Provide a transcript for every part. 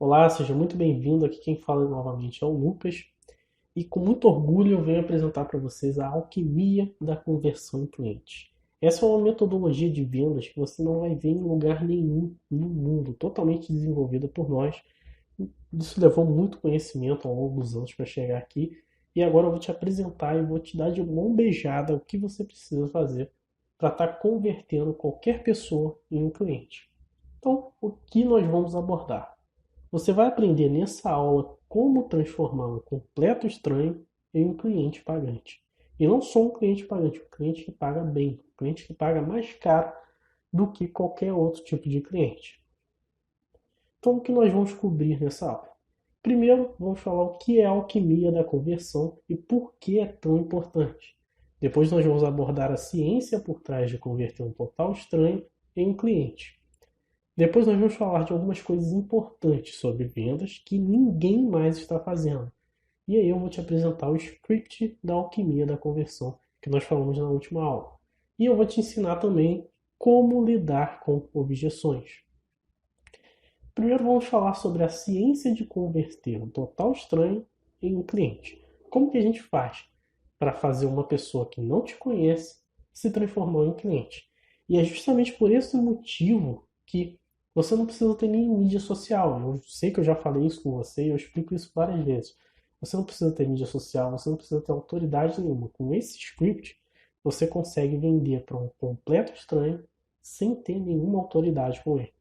Olá, seja muito bem-vindo. Aqui quem fala novamente é o Lucas e com muito orgulho eu venho apresentar para vocês a alquimia da conversão em clientes. Essa é uma metodologia de vendas que você não vai ver em lugar nenhum no mundo, totalmente desenvolvida por nós. Isso levou muito conhecimento ao longo dos anos para chegar aqui e agora eu vou te apresentar e vou te dar de mão beijada o que você precisa fazer para estar convertendo qualquer pessoa em um cliente. Então, o que nós vamos abordar? Você vai aprender nessa aula como transformar um completo estranho em um cliente pagante. E não só um cliente pagante, um cliente que paga bem, um cliente que paga mais caro do que qualquer outro tipo de cliente. Então, o que nós vamos cobrir nessa aula? Primeiro, vamos falar o que é a alquimia da conversão e por que é tão importante. Depois, nós vamos abordar a ciência por trás de converter um total estranho em um cliente. Depois nós vamos falar de algumas coisas importantes sobre vendas que ninguém mais está fazendo. E aí eu vou te apresentar o script da alquimia da conversão que nós falamos na última aula. E eu vou te ensinar também como lidar com objeções. Primeiro vamos falar sobre a ciência de converter um total estranho em um cliente. Como que a gente faz para fazer uma pessoa que não te conhece se transformar em cliente? E é justamente por esse motivo que você não precisa ter nem mídia social. Eu sei que eu já falei isso com você e eu explico isso várias vezes. Você não precisa ter mídia social, você não precisa ter autoridade nenhuma. Com esse script, você consegue vender para um completo estranho sem ter nenhuma autoridade com ele.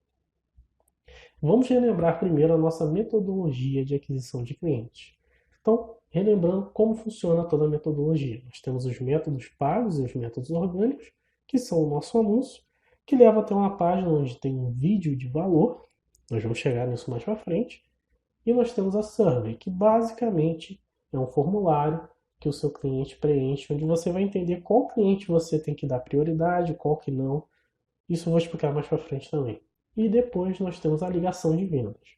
Vamos relembrar primeiro a nossa metodologia de aquisição de clientes. Então, relembrando como funciona toda a metodologia. Nós temos os métodos pagos e os métodos orgânicos, que são o nosso anúncio, que leva até uma página onde tem um vídeo de valor. Nós vamos chegar nisso mais para frente. E nós temos a survey, que basicamente é um formulário que o seu cliente preenche, onde você vai entender qual cliente você tem que dar prioridade, qual que não. Isso eu vou explicar mais para frente também. E depois nós temos a ligação de vendas.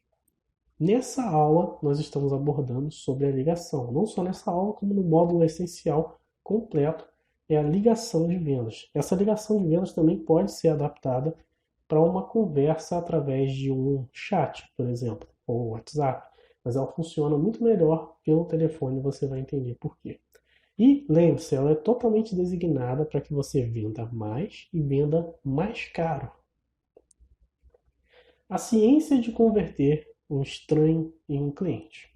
Nessa aula, nós estamos abordando sobre a ligação. Não só nessa aula, como no módulo essencial completo, é a ligação de vendas. Essa ligação de vendas também pode ser adaptada para uma conversa através de um chat, por exemplo, ou WhatsApp. Mas ela funciona muito melhor pelo telefone, você vai entender por quê. E lembre-se, ela é totalmente designada para que você venda mais e venda mais caro. A ciência de converter um estranho em um cliente.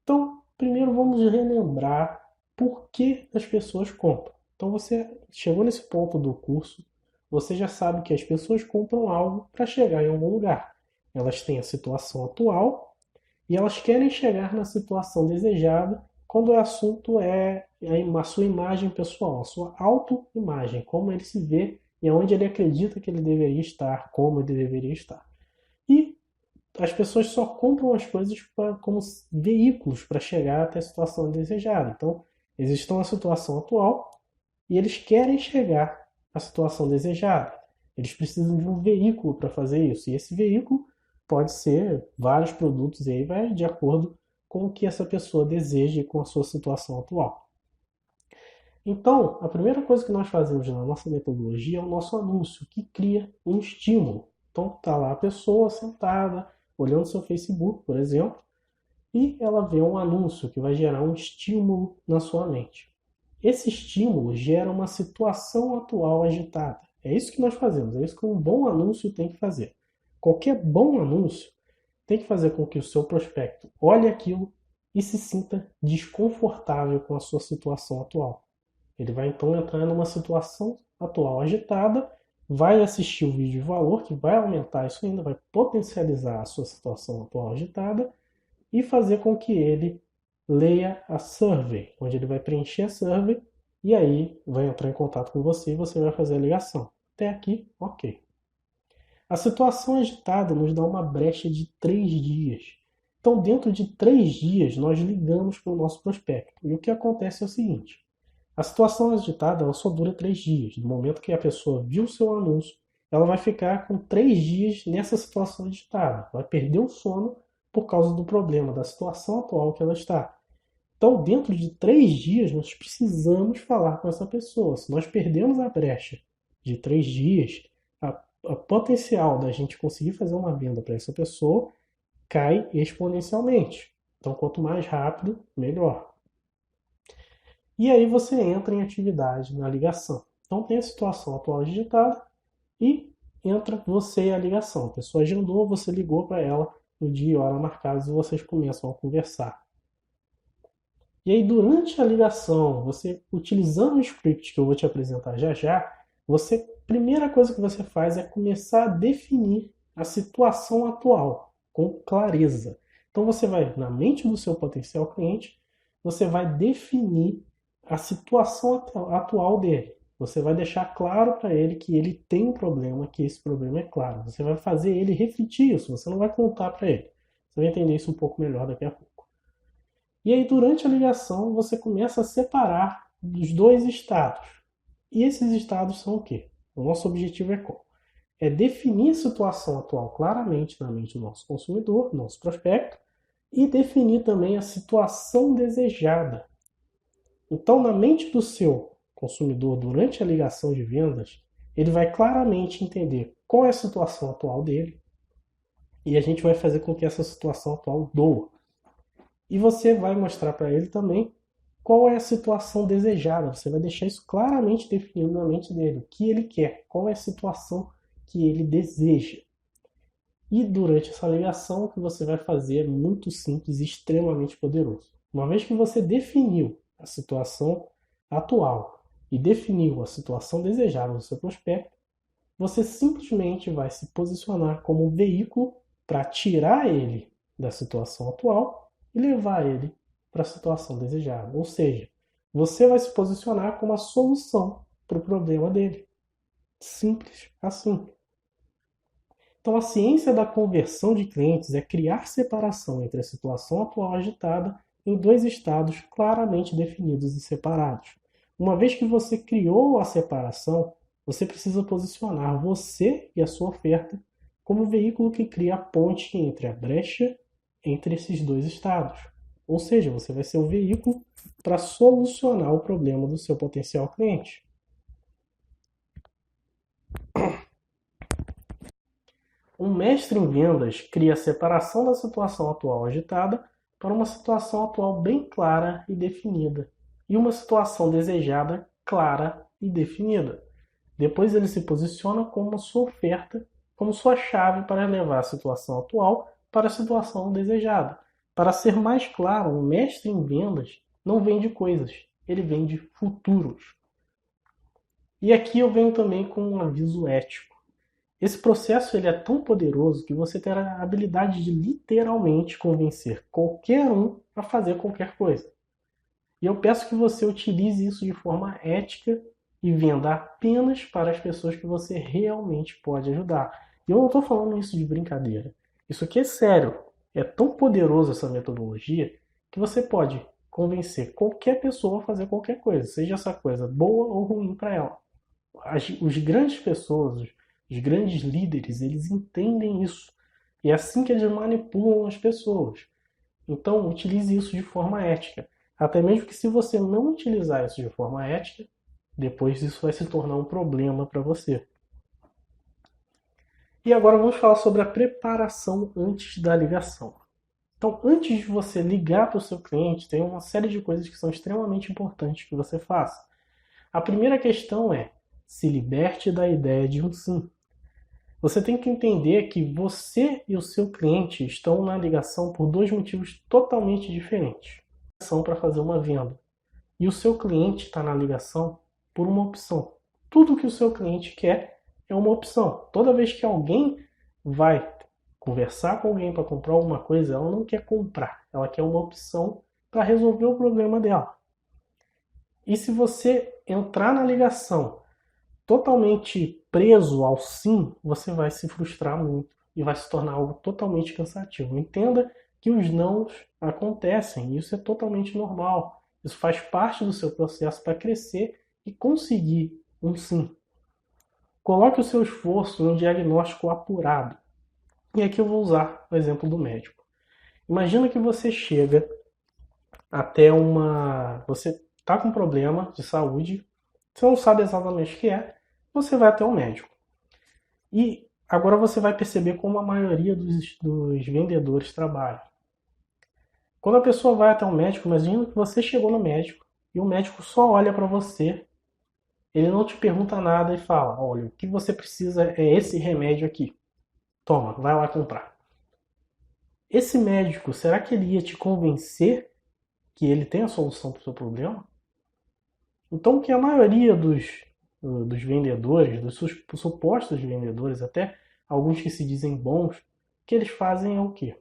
Então, primeiro vamos relembrar por que as pessoas compram. Então, você chegou nesse ponto do curso, você já sabe que as pessoas compram algo para chegar em algum lugar. Elas têm a situação atual e elas querem chegar na situação desejada quando o assunto é a sua imagem pessoal, a sua autoimagem, como ele se vê e aonde ele acredita que ele deveria estar, como ele deveria estar. E as pessoas só compram as coisas como veículos para chegar até a situação desejada. Então, eles estão na situação atual e eles querem chegar à situação desejada. Eles precisam de um veículo para fazer isso. E esse veículo pode ser vários produtos e aí vai de acordo com o que essa pessoa deseja e com a sua situação atual. Então, a primeira coisa que nós fazemos na nossa metodologia é o nosso anúncio, que cria um estímulo. Então, está lá a pessoa sentada, olhando seu Facebook, por exemplo, e ela vê um anúncio que vai gerar um estímulo na sua mente. Esse estímulo gera uma situação atual agitada. É isso que nós fazemos, é isso que um bom anúncio tem que fazer. Qualquer bom anúncio tem que fazer com que o seu prospecto olhe aquilo e se sinta desconfortável com a sua situação atual. Ele vai então entrar numa situação atual agitada, vai assistir o vídeo de valor, que vai aumentar isso ainda, vai potencializar a sua situação atual agitada e fazer com que ele leia a survey, onde ele vai preencher a survey e aí vai entrar em contato com você e você vai fazer a ligação. Até aqui, ok. A situação agitada nos dá uma brecha de 3 dias. Então, dentro de 3 dias, nós ligamos para o nosso prospecto. E o que acontece é o seguinte: a situação agitada ela só dura 3 dias. No momento que a pessoa viu o seu anúncio, ela vai ficar com 3 dias nessa situação agitada. Vai perder o sono por causa do problema, da situação atual que ela está. Então, dentro de 3 dias, nós precisamos falar com essa pessoa. Se nós perdemos a brecha de 3 dias, a potencial da gente conseguir fazer uma venda para essa pessoa cai exponencialmente. Então, quanto mais rápido, melhor. E aí você entra em atividade na ligação. Então, tem a situação atual digitada e entra você e a ligação. A pessoa agendou, você ligou para ela no dia e hora marcados e vocês começam a conversar. E aí, durante a ligação, você utilizando o script que eu vou te apresentar já já, primeira coisa que você faz é começar a definir a situação atual com clareza. Então você vai na mente do seu potencial cliente, você vai definir a situação atual dele. Você vai deixar claro para ele que ele tem um problema, que esse problema é claro. Você vai fazer ele refletir isso, você não vai contar para ele. Você vai entender isso um pouco melhor daqui a pouco. E aí, durante a ligação, você começa a separar os dois estados. E esses estados são o quê? O nosso objetivo é qual? É definir a situação atual claramente na mente do nosso consumidor, nosso prospecto, e definir também a situação desejada. Então, na mente do seu consumidor, durante a ligação de vendas, ele vai claramente entender qual é a situação atual dele, e a gente vai fazer com que essa situação atual doa. E você vai mostrar para ele também qual é a situação desejada. Você vai deixar isso claramente definido na mente dele. O que ele quer, qual é a situação que ele deseja. E durante essa ligação, o que você vai fazer é muito simples e extremamente poderoso. Uma vez que você definiu a situação atual e definiu a situação desejada do seu prospecto, você simplesmente vai se posicionar como um veículo para tirar ele da situação atual e levar ele para a situação desejada. Ou seja, você vai se posicionar como a solução para o problema dele. Simples assim. Então, a ciência da conversão de clientes é criar separação entre a situação atual agitada em dois estados claramente definidos e separados. Uma vez que você criou a separação, você precisa posicionar você e a sua oferta como o veículo que cria a ponte entre a brecha entre esses dois estados. Ou seja, você vai ser o veículo para solucionar o problema do seu potencial cliente. Um mestre em vendas cria a separação da situação atual agitada para uma situação atual bem clara e definida, e uma situação desejada clara e definida. Depois ele se posiciona como sua oferta, como sua chave para levar a situação atual para a situação desejada. Para ser mais claro, um mestre em vendas não vende coisas, ele vende futuros. E aqui eu venho também com um aviso ético. Esse processo ele é tão poderoso que você terá a habilidade de literalmente convencer qualquer um a fazer qualquer coisa. E eu peço que você utilize isso de forma ética e venda apenas para as pessoas que você realmente pode ajudar. E eu não estou falando isso de brincadeira. Isso aqui é sério. É tão poderoso essa metodologia que você pode convencer qualquer pessoa a fazer qualquer coisa, seja essa coisa boa ou ruim para ela. Os grandes pessoas, os grandes líderes, eles entendem isso. E é assim que eles manipulam as pessoas. Então, utilize isso de forma ética. Até mesmo que se você não utilizar isso de forma ética, depois isso vai se tornar um problema para você. E agora vamos falar sobre a preparação antes da ligação. Então, antes de você ligar para o seu cliente, tem uma série de coisas que são extremamente importantes que você faça. A primeira questão é: se liberte da ideia de um sim. Você tem que entender que você e o seu cliente estão na ligação por dois motivos totalmente diferentes. São para fazer uma venda. E o seu cliente está na ligação por uma opção. Tudo que o seu cliente quer é uma opção. Toda vez que alguém vai conversar com alguém para comprar alguma coisa, ela não quer comprar. Ela quer uma opção para resolver o problema dela. E se você entrar na ligação totalmente preso ao sim, você vai se frustrar muito e vai se tornar algo totalmente cansativo. Entenda que os nãos acontecem, isso é totalmente normal. Isso faz parte do seu processo para crescer e conseguir um sim. Coloque o seu esforço em um diagnóstico apurado. E aqui eu vou usar o exemplo do médico. Imagina que você chega até você está com um problema de saúde, você não sabe exatamente o que é, você vai até o médico. E Agora você vai perceber como a maioria dos vendedores trabalha. Quando a pessoa vai até o médico, imagina que você chegou no médico e o médico só olha para você, ele não te pergunta nada e fala: olha, o que você precisa é esse remédio aqui. Toma, vai lá comprar. Esse médico, será que ele ia te convencer que ele tem a solução para o seu problema? Então, o que a maioria dos vendedores, dos supostos vendedores, até alguns que se dizem bons, o que eles fazem é o quê?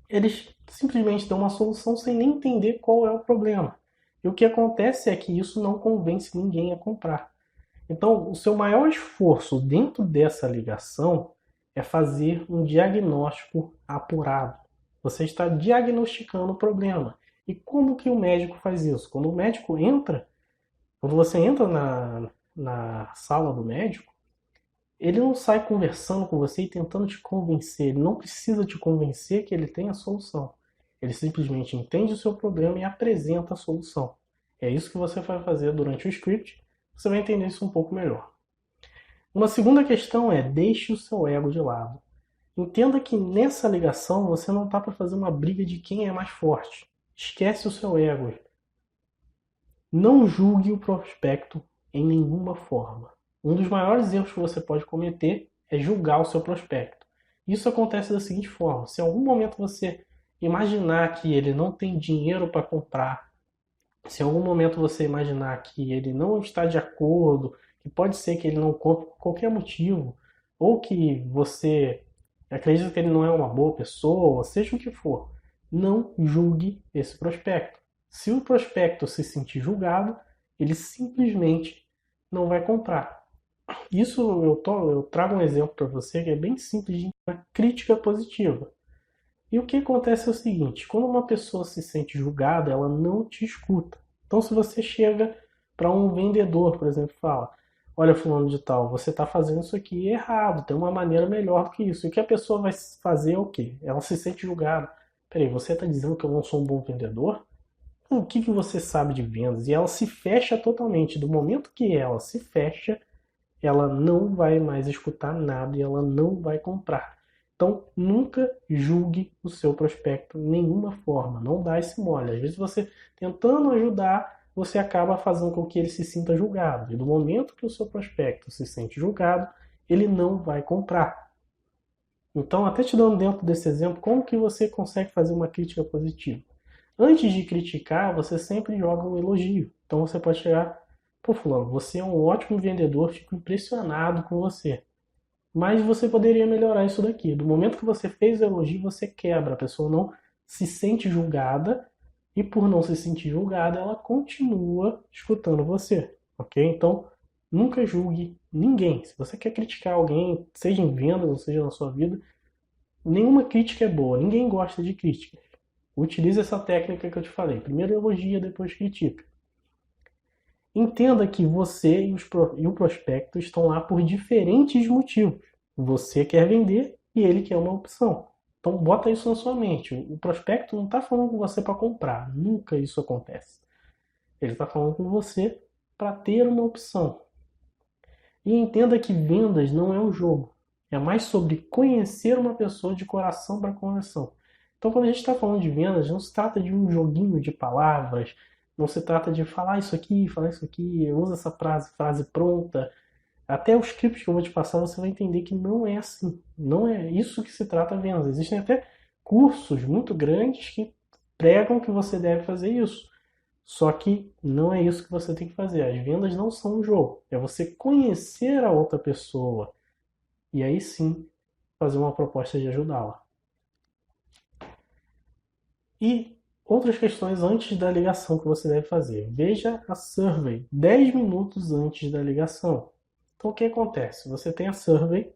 Eles simplesmente dão uma solução sem nem entender qual é o problema. E o que acontece é que isso não convence ninguém a comprar. Então, o seu maior esforço dentro dessa ligação é fazer um diagnóstico apurado. Você está diagnosticando o problema. E como que o médico faz isso? Quando você entra na sala do médico, ele não sai conversando com você e tentando te convencer. Ele não precisa te convencer que ele tem a solução. Ele simplesmente entende o seu problema e apresenta a solução. É isso que você vai fazer durante o script. Você vai entender isso um pouco melhor. Uma segunda questão é: deixe o seu ego de lado. Entenda que nessa ligação você não está para fazer uma briga de quem é mais forte. Esquece o seu ego. Não julgue o prospecto em nenhuma forma. Um dos maiores erros que você pode cometer é julgar o seu prospecto. Isso acontece da seguinte forma: se em algum momento você imaginar que ele não tem dinheiro para comprar, se em algum momento você imaginar que ele não está de acordo, que pode ser que ele não compre por qualquer motivo, ou que você acredita que ele não é uma boa pessoa, seja o que for, não julgue esse prospecto. Se o prospecto se sentir julgado, ele simplesmente não vai comprar. Isso eu trago um exemplo para você que é bem simples de uma crítica positiva. E o que acontece é o seguinte: quando uma pessoa se sente julgada, ela não te escuta. Então, se você chega para um vendedor, por exemplo, e fala: olha, fulano de tal, você está fazendo isso aqui errado, tem uma maneira melhor do que isso. E o que a pessoa vai fazer é o quê? Ela se sente julgada. Peraí, você está dizendo que eu não sou um bom vendedor? O que você sabe de vendas? E ela se fecha totalmente. Do momento que ela se fecha, ela não vai mais escutar nada e ela não vai comprar. Então, nunca julgue o seu prospecto de nenhuma forma. Não dá esse mole. Às vezes você tentando ajudar, você acaba fazendo com que ele se sinta julgado. E do momento que o seu prospecto se sente julgado, ele não vai comprar. Então, até te dando dentro desse exemplo, como que você consegue fazer uma crítica positiva? Antes de criticar, você sempre joga um elogio. Então você pode chegar: pô, fulano, você é um ótimo vendedor, fico impressionado com você. Mas você poderia melhorar isso daqui. Do momento que você fez o elogio, você quebra. A pessoa não se sente julgada e por não se sentir julgada, ela continua escutando você, ok? Então, nunca julgue ninguém. Se você quer criticar alguém, seja em vendas ou seja na sua vida, nenhuma crítica é boa. Ninguém gosta de crítica. Utilize essa técnica que eu te falei. Primeiro elogia, depois critica. Entenda que você e o prospecto estão lá por diferentes motivos. Você quer vender e ele quer uma opção. Então bota isso na sua mente. O prospecto não está falando com você para comprar. Nunca isso acontece. Ele está falando com você para ter uma opção. E entenda que vendas não é um jogo. É mais sobre conhecer uma pessoa de coração para coração. Então, quando a gente está falando de vendas, não se trata de um joguinho de palavras, não se trata de falar isso aqui, usa essa frase pronta. Até os scripts que eu vou te passar, você vai entender que não é assim. Não é isso que se trata a vendas. Existem até cursos muito grandes que pregam que você deve fazer isso. Só que não é isso que você tem que fazer. As vendas não são um jogo. É você conhecer a outra pessoa e aí sim fazer uma proposta de ajudá-la. E outras questões antes da ligação que você deve fazer. Veja a survey 10 minutos antes da ligação. Então o que acontece? Você tem a survey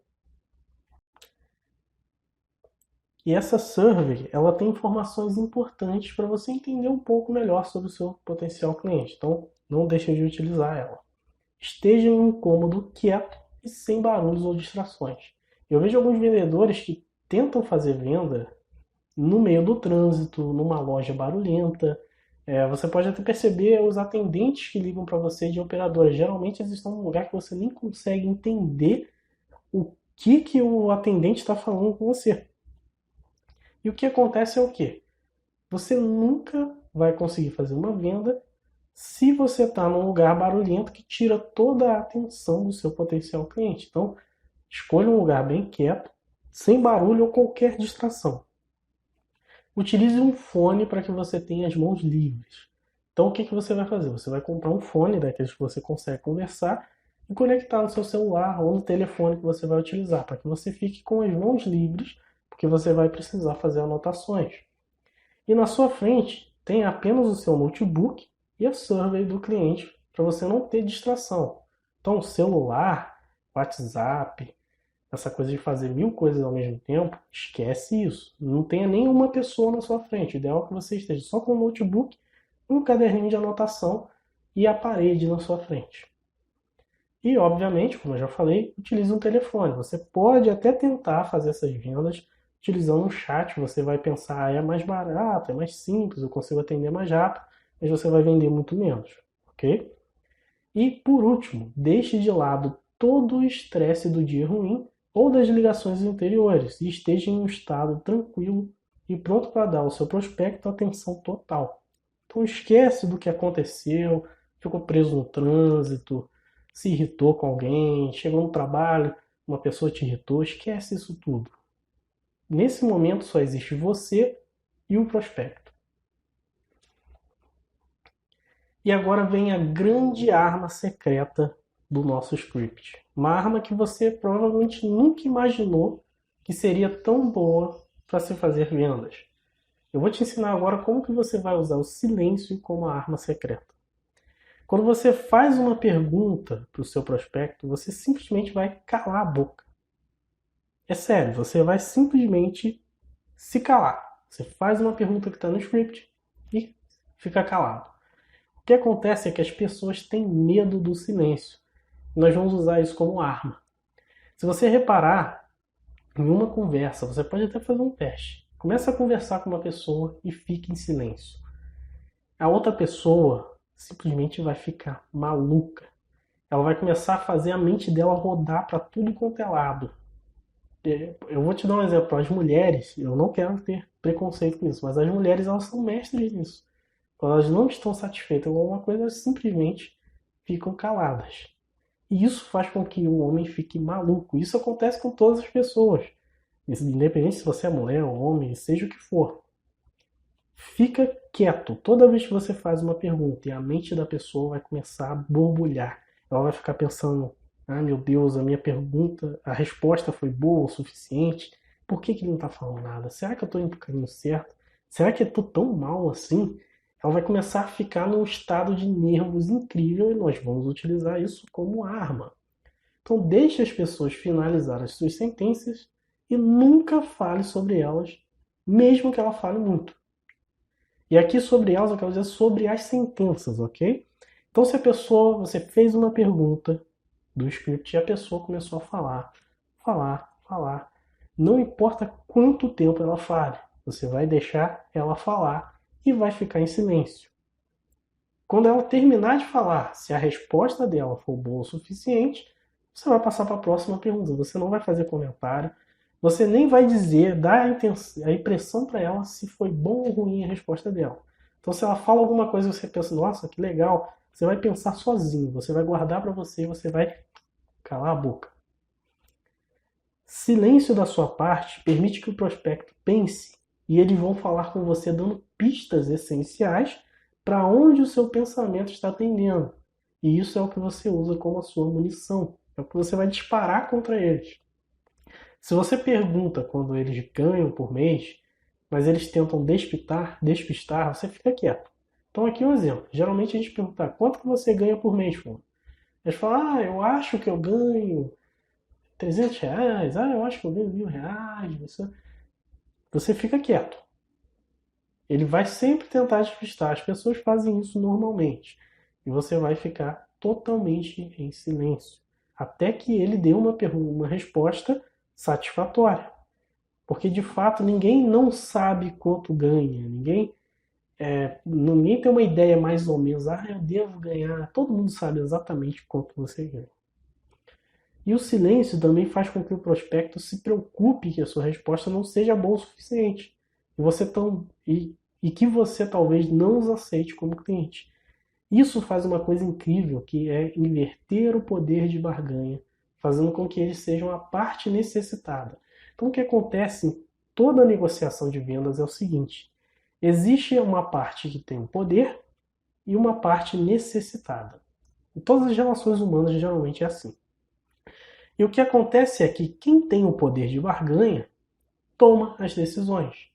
e essa survey ela tem informações importantes para você entender um pouco melhor sobre o seu potencial cliente. Então não deixe de utilizar ela. Esteja em um cômodo quieto e sem barulhos ou distrações. Eu vejo alguns vendedores que tentam fazer venda no meio do trânsito, numa loja barulhenta. Você pode até perceber os atendentes que ligam para você de operadora. Geralmente eles estão num lugar que você nem consegue entender o que o atendente está falando com você. E o que acontece é o quê? Você nunca vai conseguir fazer uma venda se você está num lugar barulhento que tira toda a atenção do seu potencial cliente. Então, escolha um lugar bem quieto, sem barulho ou qualquer distração. Utilize um fone para que você tenha as mãos livres. Então, o que você vai fazer? Você vai comprar um fone daqueles que você consegue conversar e conectar no seu celular ou no telefone que você vai utilizar, para que você fique com as mãos livres, porque você vai precisar fazer anotações. E na sua frente tem apenas o seu notebook e a survey do cliente, para você não ter distração. Então, celular, WhatsApp, essa coisa de fazer 1000 coisas ao mesmo tempo, esquece isso. Não tenha nenhuma pessoa na sua frente. O ideal é que você esteja só com o notebook, um caderninho de anotação e a parede na sua frente. E, obviamente, como eu já falei, utilize um telefone. Você pode até tentar fazer essas vendas utilizando um chat. Você vai pensar, é mais barato, é mais simples, eu consigo atender mais rápido, mas você vai vender muito menos, ok? E, por último, deixe de lado todo o estresse do dia ruim ou das ligações anteriores e esteja em um estado tranquilo e pronto para dar ao seu prospecto atenção total. Então esquece do que aconteceu, ficou preso no trânsito, se irritou com alguém, chegou no trabalho, uma pessoa te irritou, esquece isso tudo. Nesse momento só existe você e o prospecto. E agora vem a grande arma secreta do nosso script. Uma arma que você provavelmente nunca imaginou que seria tão boa para se fazer vendas. Eu vou te ensinar agora como que você vai usar o silêncio como a arma secreta. Quando você faz uma pergunta para o seu prospecto, você simplesmente vai calar a boca. É sério, você vai simplesmente se calar. Você faz uma pergunta que está no script e fica calado. O que acontece é que as pessoas têm medo do silêncio. Nós vamos usar isso como arma. Se você reparar em uma conversa, você pode até fazer um teste. Começa a conversar com uma pessoa e fique em silêncio. A outra pessoa simplesmente vai ficar maluca. Ela vai começar a fazer a mente dela rodar para tudo quanto é lado. Eu vou te dar um exemplo. As mulheres, eu não quero ter preconceito com isso, mas as mulheres elas são mestres nisso. Quando elas não estão satisfeitas com alguma coisa, elas simplesmente ficam caladas. E isso faz com que o homem fique maluco. Isso acontece com todas as pessoas. Independente se você é mulher ou homem, seja o que for. Fica quieto. Toda vez que você faz uma pergunta e a mente da pessoa vai começar a borbulhar. Ela vai ficar pensando, ah meu Deus, a minha pergunta, a resposta foi boa o suficiente. Por que ele não está falando nada? Será que eu estou indo para o caminho certo? Será que eu estou tão mal assim? Ela vai começar a ficar num estado de nervos incrível e nós vamos utilizar isso como arma. Então deixe as pessoas finalizar as suas sentenças e nunca fale sobre elas, mesmo que ela fale muito. E aqui sobre elas eu quero dizer sobre as sentenças, ok? Então se a pessoa, você fez uma pergunta do script e a pessoa começou a falar, não importa quanto tempo ela fale, você vai deixar ela falar e vai ficar em silêncio. Quando ela terminar de falar, se a resposta dela for boa o suficiente, você vai passar para a próxima pergunta. Você não vai fazer comentário, você nem vai dizer, dar a impressão para ela se foi bom ou ruim a resposta dela. Então, se ela fala alguma coisa e você pensa, nossa, que legal, você vai pensar sozinho, você vai guardar para você e você vai calar a boca. Silêncio da sua parte permite que o prospecto pense e eles vão falar com você dando pistas essenciais para onde o seu pensamento está tendendo. E isso é o que você usa como a sua munição. É o que você vai disparar contra eles. Se você pergunta quando eles ganham por mês, mas eles tentam despistar, você fica quieto. Então aqui um exemplo. Geralmente a gente pergunta, quanto que você ganha por mês, fulano? Eles falam, eu acho que eu ganho R$ 300. Eu acho que eu ganho R$ 1.000. Você fica quieto. Ele vai sempre tentar despistar. As pessoas fazem isso normalmente. E você vai ficar totalmente em silêncio. Até que ele dê uma resposta satisfatória. Porque de fato ninguém não sabe quanto ganha. Ninguém tem uma ideia mais ou menos. Eu devo ganhar. Todo mundo sabe exatamente quanto você ganha. E o silêncio também faz com que o prospecto se preocupe que a sua resposta não seja boa o suficiente. E que você talvez não os aceite como cliente. Isso faz uma coisa incrível, que é inverter o poder de barganha, fazendo com que eles sejam a parte necessitada. Então, o que acontece em toda negociação de vendas é o seguinte: existe uma parte que tem o poder e uma parte necessitada. Em todas as relações humanas, geralmente é assim. E o que acontece é que quem tem o poder de barganha toma as decisões.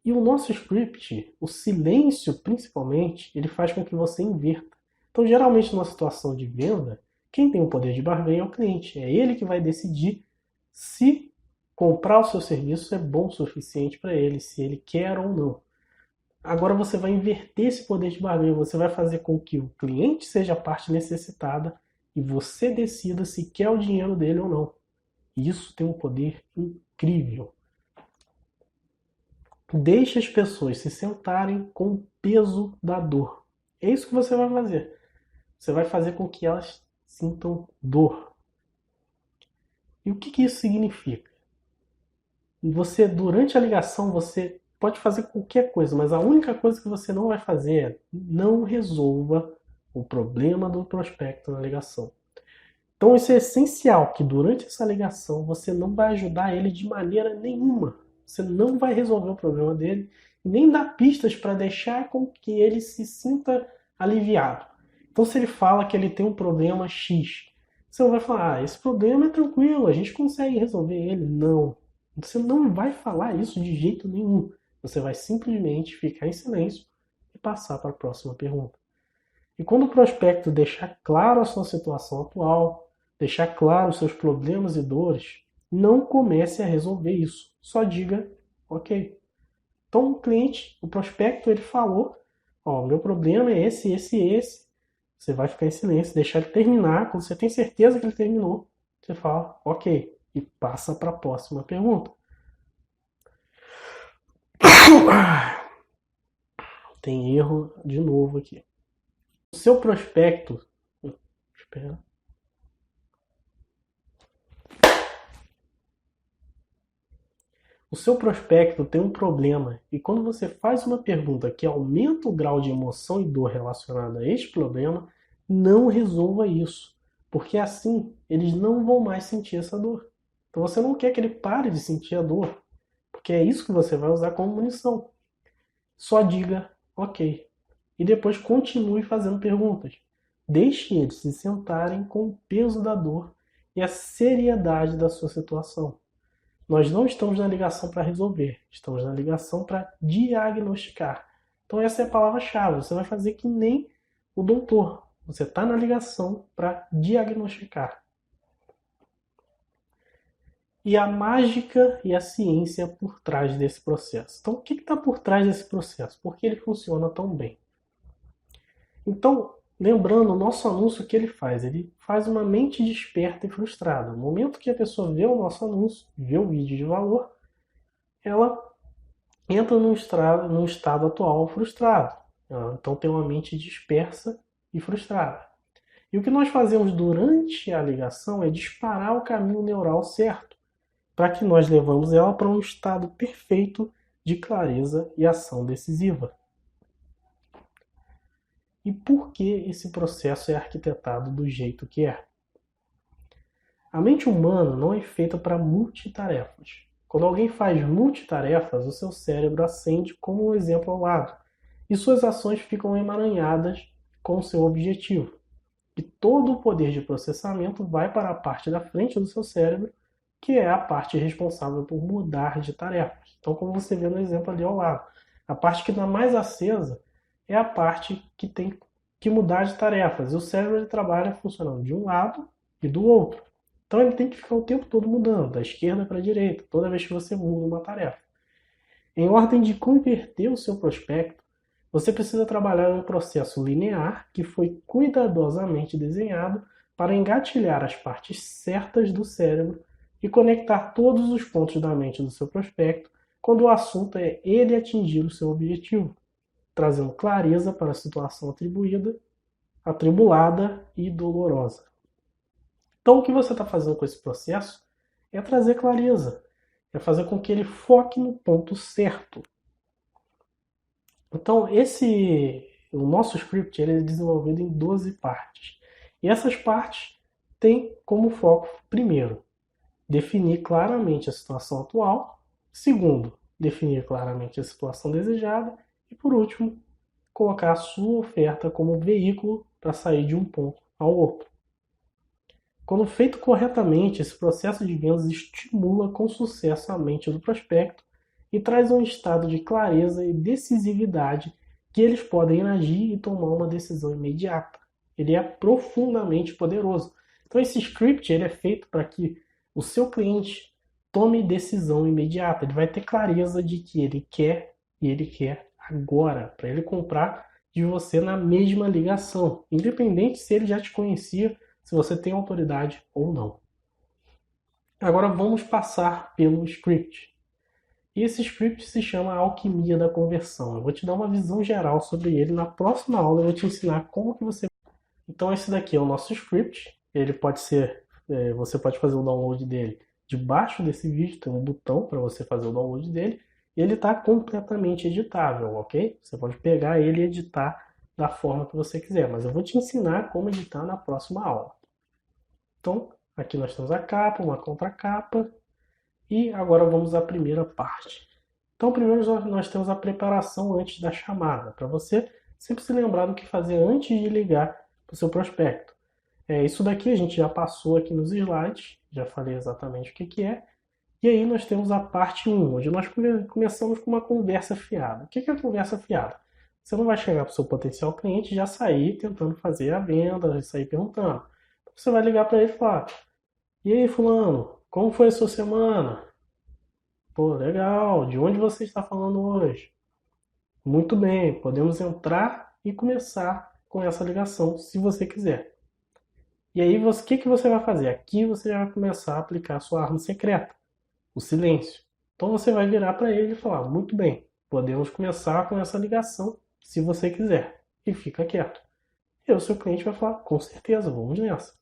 E o nosso script, o silêncio principalmente, ele faz com que você inverta. Então, geralmente, numa situação de venda, quem tem o poder de barganha é o cliente. É ele que vai decidir se comprar o seu serviço é bom o suficiente para ele, se ele quer ou não. Agora você vai inverter esse poder de barganha, você vai fazer com que o cliente seja a parte necessitada e você decida se quer o dinheiro dele ou não. Isso tem um poder incrível. Deixe as pessoas se sentarem com o peso da dor. É isso que você vai fazer. Você vai fazer com que elas sintam dor. E o que isso significa? Você, durante a ligação, você pode fazer qualquer coisa, mas a única coisa que você não vai fazer é não resolva o problema do prospecto na ligação. Então isso é essencial, que durante essa ligação você não vai ajudar ele de maneira nenhuma. Você não vai resolver o problema dele e nem dar pistas para deixar com que ele se sinta aliviado. Então se ele fala que ele tem um problema X, você não vai falar, esse problema é tranquilo, a gente consegue resolver ele. Não. Você não vai falar isso de jeito nenhum. Você vai simplesmente ficar em silêncio e passar para a próxima pergunta. E quando o prospecto deixar claro a sua situação atual, deixar claro os seus problemas e dores, não comece a resolver isso. Só diga, ok. Então o cliente, o prospecto, ele falou, ó, meu problema é esse, esse e esse. Você vai ficar em silêncio, deixar ele terminar. Quando você tem certeza que ele terminou, você fala, ok. E passa para a próxima pergunta. Tem erro de novo aqui. O seu prospecto... Espera. O seu prospecto tem um problema e quando você faz uma pergunta que aumenta o grau de emoção e dor relacionada a este problema, não resolva isso, porque assim eles não vão mais sentir essa dor. Então você não quer que ele pare de sentir a dor, porque é isso que você vai usar como munição. Só diga ok e depois continue fazendo perguntas. Deixe eles se sentarem com o peso da dor e a seriedade da sua situação. Nós não estamos na ligação para resolver, estamos na ligação para diagnosticar. Então essa é a palavra-chave. Você vai fazer que nem o doutor. Você está na ligação para diagnosticar. E a mágica e a ciência por trás desse processo. Então o que está por trás desse processo? Por que ele funciona tão bem? Então, lembrando, o nosso anúncio, o que ele faz? Ele faz uma mente desperta e frustrada. No momento que a pessoa vê o nosso anúncio, vê o vídeo de valor, ela entra num estado atual frustrado. Então tem uma mente dispersa e frustrada. E o que nós fazemos durante a ligação é disparar o caminho neural certo, para que nós levamos ela para um estado perfeito de clareza e ação decisiva. E por que esse processo é arquitetado do jeito que é? A mente humana não é feita para multitarefas. Quando alguém faz multitarefas, o seu cérebro acende como um exemplo ao lado, e suas ações ficam emaranhadas com o seu objetivo. E todo o poder de processamento vai para a parte da frente do seu cérebro, que é a parte responsável por mudar de tarefas. Então, como você vê no exemplo ali ao lado, a parte que está mais acesa é a parte que tem que mudar de tarefas. E o cérebro ele trabalha funcionando de um lado e do outro. Então ele tem que ficar o tempo todo mudando, da esquerda para a direita, toda vez que você muda uma tarefa. Em ordem de converter o seu prospecto, você precisa trabalhar em um processo linear que foi cuidadosamente desenhado para engatilhar as partes certas do cérebro e conectar todos os pontos da mente do seu prospecto quando o assunto é ele atingir o seu objetivo, trazendo clareza para a situação atribulada e dolorosa. Então, o que você está fazendo com esse processo é trazer clareza, é fazer com que ele foque no ponto certo. Então, o nosso script ele é desenvolvido em 12 partes. E essas partes têm como foco, primeiro, definir claramente a situação atual. Segundo, definir claramente a situação desejada. E por último, colocar a sua oferta como veículo para sair de um ponto ao outro. Quando feito corretamente, esse processo de vendas estimula com sucesso a mente do prospecto e traz um estado de clareza e decisividade que eles podem agir e tomar uma decisão imediata. Ele é profundamente poderoso. Então esse script ele é feito para que o seu cliente tome decisão imediata. Ele vai ter clareza de que ele quer e ele quer agora, para ele comprar de você na mesma ligação, independente se ele já te conhecia, se você tem autoridade ou não. Agora vamos passar pelo script. E esse script se chama Alquimia da Conversão. Eu vou te dar uma visão geral sobre ele. Na próxima aula eu vou te ensinar como que você... Então esse daqui é o nosso script. Ele pode ser... você pode fazer o download dele debaixo desse vídeo. Tem um botão para você fazer o download dele. E ele está completamente editável, ok? Você pode pegar ele e editar da forma que você quiser. Mas eu vou te ensinar como editar na próxima aula. Então, aqui nós temos a capa, uma contracapa. E agora vamos à primeira parte. Então, primeiro nós temos a preparação antes da chamada, para você sempre se lembrar do que fazer antes de ligar para o seu prospecto. Isso daqui a gente já passou aqui nos slides, já falei exatamente o que é. E aí nós temos a parte 1, onde nós começamos com uma conversa fiada. O que é a conversa fiada? Você não vai chegar para o seu potencial cliente e já sair tentando fazer a venda, já sair perguntando. Você vai ligar para ele e falar: e aí, fulano, como foi a sua semana? Pô, legal. De onde você está falando hoje? Muito bem, podemos entrar e começar com essa ligação, se você quiser. E aí, o que você vai fazer? Aqui você vai começar a aplicar a sua arma secreta, o silêncio. Então você vai virar para ele e falar: muito bem, podemos começar com essa ligação, se você quiser. E fica quieto. E o seu cliente vai falar: com certeza, vamos nessa.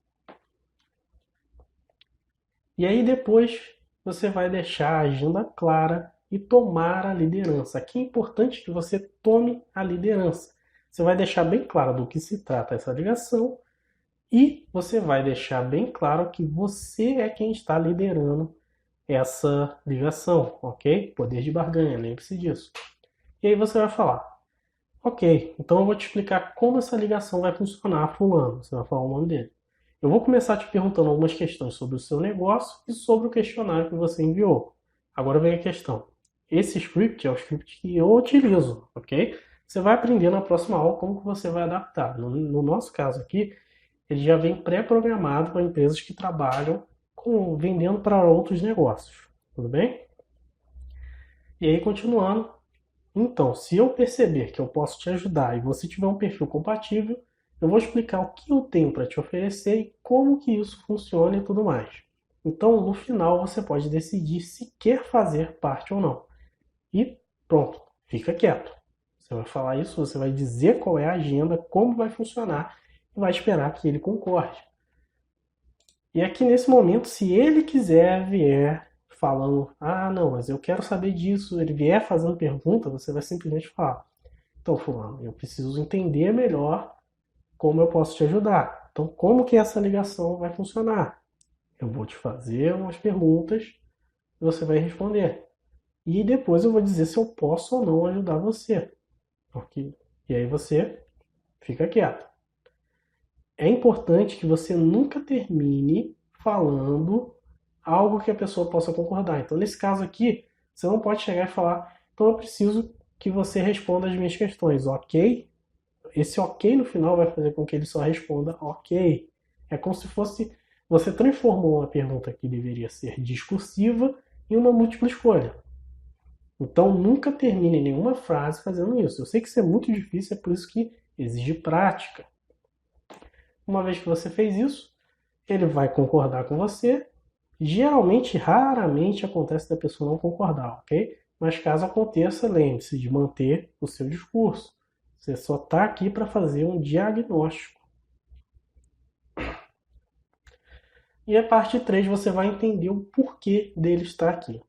E aí depois você vai deixar a agenda clara e tomar a liderança. Aqui é importante que você tome a liderança. Você vai deixar bem claro do que se trata essa ligação e você vai deixar bem claro que você é quem está liderando essa ligação, ok? Poder de barganha, lembre-se disso. E aí você vai falar: ok, então eu vou te explicar como essa ligação vai funcionar, fulano. Você vai falar o nome dele. Eu vou começar te perguntando algumas questões sobre o seu negócio e sobre o questionário que você enviou. Agora vem a questão. Esse script é o script que eu utilizo, ok? Você vai aprender na próxima aula como que você vai adaptar. No nosso caso aqui, ele já vem pré-programado para empresas que trabalham vendendo para outros negócios. Tudo bem? E aí, continuando. Então, se eu perceber que eu posso te ajudar e você tiver um perfil compatível, eu vou explicar o que eu tenho para te oferecer e como que isso funciona e tudo mais. Então, no final, você pode decidir se quer fazer parte ou não. E pronto, fica quieto. Você vai falar isso, você vai dizer qual é a agenda, como vai funcionar e vai esperar que ele concorde. E aqui nesse momento, se ele vier falando: ah, não, mas eu quero saber disso, ele vier fazendo pergunta, você vai simplesmente falar: então, fulano, eu preciso entender melhor como eu posso te ajudar. Então, como que essa ligação vai funcionar? Eu vou te fazer umas perguntas e você vai responder. E depois eu vou dizer se eu posso ou não ajudar você. Ok? E aí você fica quieto. É importante que você nunca termine falando algo que a pessoa possa concordar. Então, nesse caso aqui, você não pode chegar e falar: então eu preciso que você responda as minhas questões, ok? Esse ok no final vai fazer com que ele só responda ok. É como se fosse... Você transformou uma pergunta que deveria ser discursiva em uma múltipla escolha. Então, nunca termine nenhuma frase fazendo isso. Eu sei que isso é muito difícil, é por isso que exige prática. Uma vez que você fez isso, ele vai concordar com você. Geralmente, raramente acontece da pessoa não concordar, ok? Mas caso aconteça, lembre-se de manter o seu discurso. Você só está aqui para fazer um diagnóstico. E a parte 3 você vai entender o porquê dele estar aqui.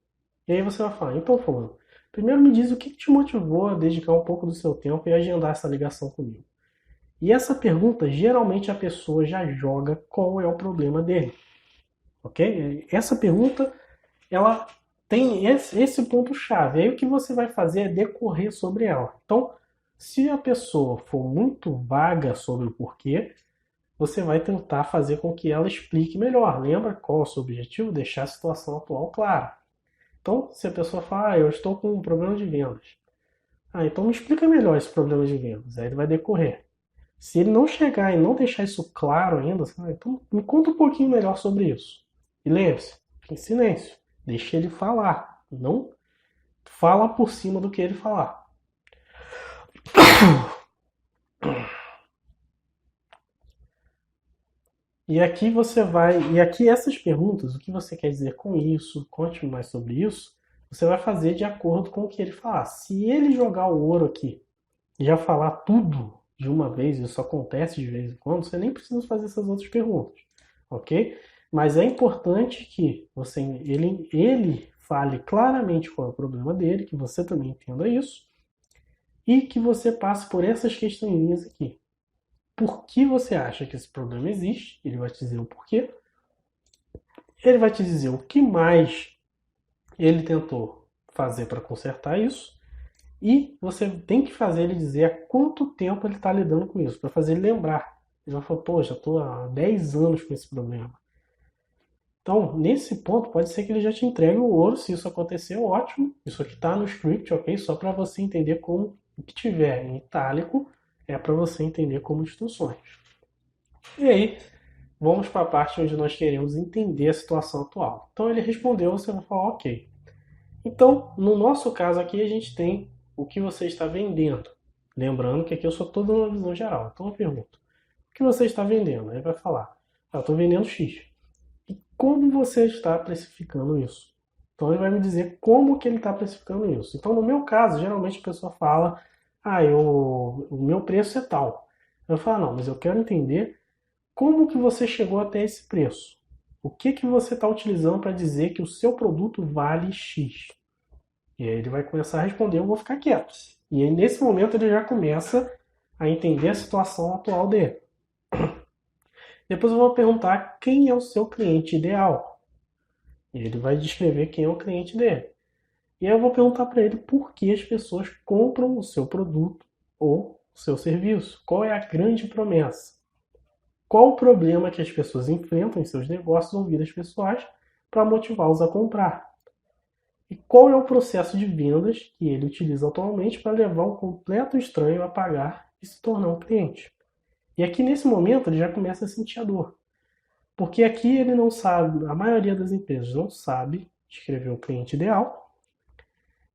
E aí você vai falar, então fulano, primeiro me diz o que te motivou a dedicar um pouco do seu tempo e agendar essa ligação comigo. E essa pergunta, geralmente a pessoa já joga qual é o problema dele. Ok? Essa pergunta, ela tem esse ponto-chave. Aí o que você vai fazer é decorrer sobre ela. Então, se a pessoa for muito vaga sobre o porquê, você vai tentar fazer com que ela explique melhor. Lembra qual é o seu objetivo? Deixar a situação atual clara. Então, se a pessoa fala, eu estou com um problema de vendas. Então me explica melhor esse problema de vendas. Aí ele vai decorrer. Se ele não chegar e não deixar isso claro ainda, então me conta um pouquinho melhor sobre isso. E lembre-se, fique em silêncio. Deixa ele falar. Não fala por cima do que ele falar. E aqui você vai. E aqui essas perguntas, o que você quer dizer com isso, conte mais sobre isso, você vai fazer de acordo com o que ele falar. Se ele jogar o ouro aqui e já falar tudo de uma vez, isso acontece de vez em quando, você nem precisa fazer essas outras perguntas, ok? Mas é importante que ele fale claramente qual é o problema dele, que você também entenda isso, e que você passe por essas questões aqui. Por que você acha que esse problema existe? Ele vai te dizer o porquê. Ele vai te dizer o que mais ele tentou fazer para consertar isso. E você tem que fazer ele dizer há quanto tempo ele está lidando com isso, para fazer ele lembrar. Ele vai falar, pô, já estou há 10 anos com esse problema. Então, nesse ponto, pode ser que ele já te entregue o ouro, se isso acontecer, ótimo. Isso aqui está no script, ok? Só para você entender como o que tiver em itálico é para você entender como instruções. E aí, vamos para a parte onde nós queremos entender a situação atual. Então, ele respondeu, você vai falar, ok. Então, no nosso caso aqui, a gente tem o que você está vendendo. Lembrando que aqui eu só estou dando uma visão geral. Então eu pergunto, o que você está vendendo? Aí vai falar, eu estou vendendo X. E como você está precificando isso? Então ele vai me dizer como que ele está precificando isso. Então no meu caso, geralmente a pessoa fala, o meu preço é tal. Eu falo, não, mas eu quero entender como que você chegou até esse preço. O que que você está utilizando para dizer que o seu produto vale X? E aí ele vai começar a responder, eu vou ficar quieto. E aí nesse momento ele já começa a entender a situação atual dele. Depois eu vou perguntar quem é o seu cliente ideal. E ele vai descrever quem é o cliente dele. E aí eu vou perguntar para ele por que as pessoas compram o seu produto ou o seu serviço. Qual é a grande promessa? Qual o problema que as pessoas enfrentam em seus negócios ou vidas pessoais para motivá-los a comprar? E qual é o processo de vendas que ele utiliza atualmente para levar um completo estranho a pagar e se tornar um cliente? E aqui nesse momento ele já começa a sentir a dor. Porque aqui ele não sabe, a maioria das empresas não sabe escrever o cliente ideal.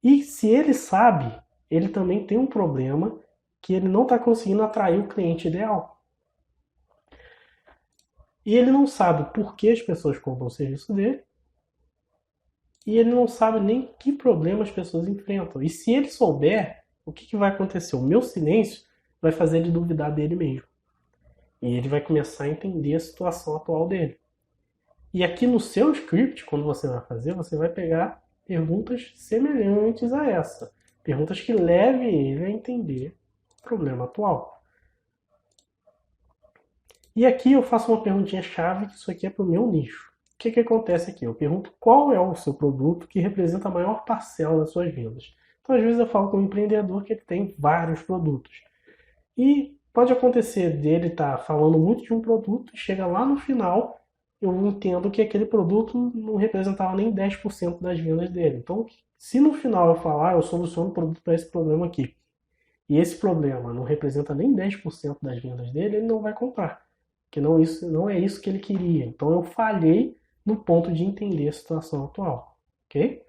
E se ele sabe, ele também tem um problema que ele não está conseguindo atrair o cliente ideal. E ele não sabe por que as pessoas compram o serviço dele. E ele não sabe nem que problema as pessoas enfrentam. E se ele souber, o que, que vai acontecer? O meu silêncio vai fazer ele duvidar dele mesmo. E ele vai começar a entender a situação atual dele. E aqui no seu script, quando você vai fazer, você vai pegar perguntas semelhantes a essa. Perguntas que levem ele a entender o problema atual. E aqui eu faço uma perguntinha chave, que isso aqui é para o meu nicho. O que, que acontece aqui? Eu pergunto qual é o seu produto que representa a maior parcela das suas vendas. Então, às vezes, eu falo com um empreendedor que ele tem vários produtos. E pode acontecer dele estar falando muito de um produto e chega lá no final, eu entendo que aquele produto não representava nem 10% das vendas dele. Então, se no final eu falar, eu soluciono o produto para esse problema aqui, e esse problema não representa nem 10% das vendas dele, ele não vai comprar. Porque não é isso que ele queria. Então eu falhei no ponto de entender a situação atual. Ok?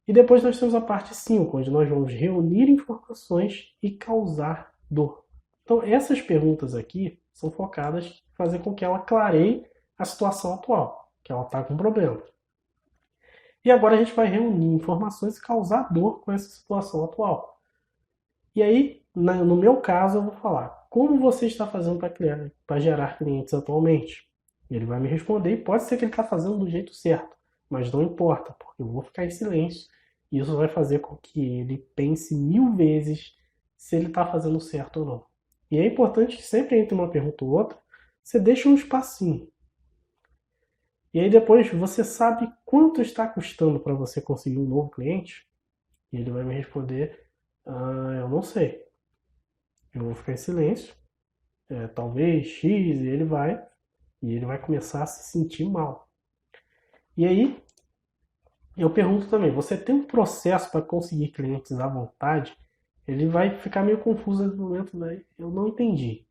E depois nós temos a parte 5, onde nós vamos reunir informações e causar dor. Então essas perguntas aqui são focadas em fazer com que ela clareie a situação atual, que ela está com problema. E agora a gente vai reunir informações e causar dor com essa situação atual. E aí, no meu caso, eu vou falar como você está fazendo para gerar clientes atualmente. Ele vai me responder e pode ser que ele está fazendo do jeito certo, mas não importa, porque eu vou ficar em silêncio e isso vai fazer com que ele pense 1000 vezes se ele está fazendo certo ou não. E é importante que sempre entre uma pergunta ou outra, você deixa um espacinho. E aí depois você sabe quanto está custando para você conseguir um novo cliente? E ele vai me responder, eu não sei. Eu vou ficar em silêncio, talvez X, e ele vai começar a se sentir mal. E aí eu pergunto também, você tem um processo para conseguir clientes à vontade? Ele vai ficar meio confuso no momento, né? Eu não entendi.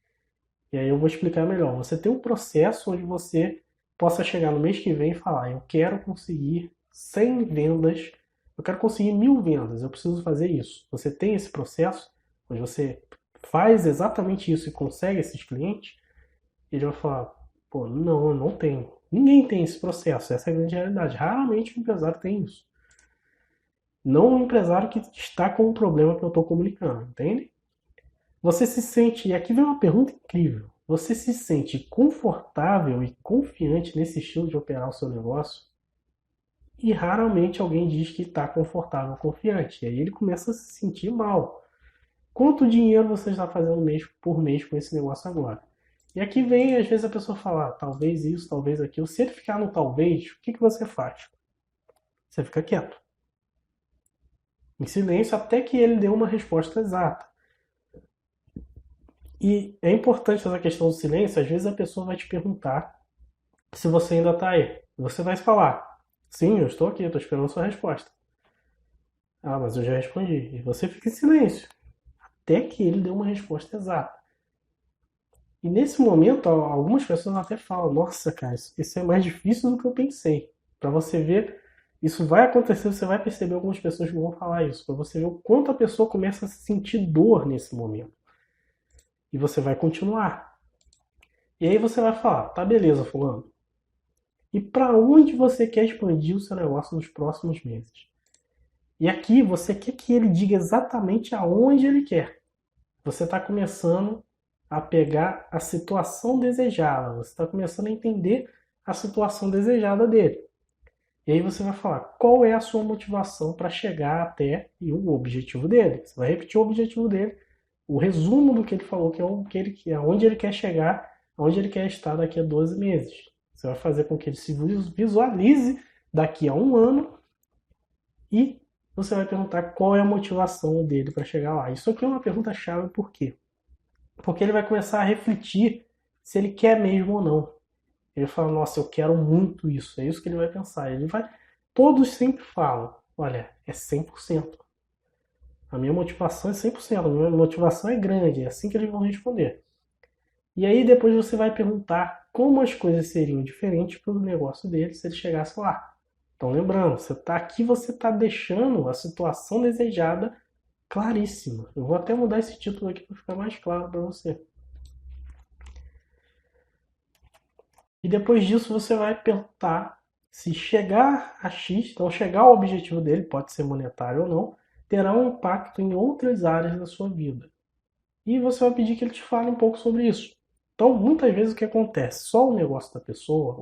E aí eu vou explicar melhor. Você tem um processo onde você possa chegar no mês que vem e falar, eu quero conseguir 100 vendas, eu quero conseguir 1000 vendas, eu preciso fazer isso. Você tem esse processo, onde você faz exatamente isso e consegue esses clientes? Ele vai falar, pô, não, eu não tenho. Ninguém tem esse processo, essa é a grande realidade. Raramente o empresário tem isso. Não o empresário que está com o problema que eu estou comunicando, entende? Você se sente, e aqui vem uma pergunta incrível, você se sente confortável e confiante nesse estilo de operar o seu negócio? E raramente alguém diz que está confortável, confiante. E aí ele começa a se sentir mal. Quanto dinheiro você está fazendo mês por mês com esse negócio agora? E aqui vem, às vezes, a pessoa falar, talvez isso, talvez aquilo. Se ele ficar no talvez, o que você faz? Você fica quieto, em silêncio, até que ele dê uma resposta exata. E é importante essa questão do silêncio, às vezes a pessoa vai te perguntar se você ainda está aí. Você vai falar, sim, eu estou aqui, estou esperando a sua resposta. Ah, mas eu já respondi. E você fica em silêncio, até que ele dê uma resposta exata. E nesse momento, algumas pessoas até falam, nossa, cara, isso é mais difícil do que eu pensei. Para você ver, isso vai acontecer, você vai perceber algumas pessoas que vão falar isso, para você ver o quanto a pessoa começa a sentir dor nesse momento. E você vai continuar. E aí você vai falar, tá beleza, fulano. E para onde você quer expandir o seu negócio nos próximos meses? E aqui você quer que ele diga exatamente aonde ele quer. Você está começando a pegar a situação desejada, você está começando a entender a situação desejada dele. E aí você vai falar qual é a sua motivação para chegar até o objetivo dele. Você vai repetir o objetivo dele, o resumo do que ele falou, que é o que ele quer, aonde ele quer chegar, aonde ele quer estar daqui a 12 meses. Você vai fazer com que ele se visualize daqui a um ano e você vai perguntar qual é a motivação dele para chegar lá. Isso aqui é uma pergunta chave, por quê? Porque ele vai começar a refletir se ele quer mesmo ou não. Ele fala, nossa, eu quero muito isso. É isso que ele vai pensar. Ele vai. Todos sempre falam, olha, é 100%. A minha motivação é 100%. A minha motivação é grande. É assim que eles vão responder. E aí depois você vai perguntar como as coisas seriam diferentes para o negócio dele se ele chegasse lá. Então lembrando, você está aqui, você está deixando a situação desejada claríssima. Eu vou até mudar esse título aqui para ficar mais claro para você. E depois disso você vai perguntar se chegar a X, então chegar ao objetivo dele, pode ser monetário ou não, terá um impacto em outras áreas da sua vida. E você vai pedir que ele te fale um pouco sobre isso. Então, muitas vezes o que acontece? Só o negócio da pessoa,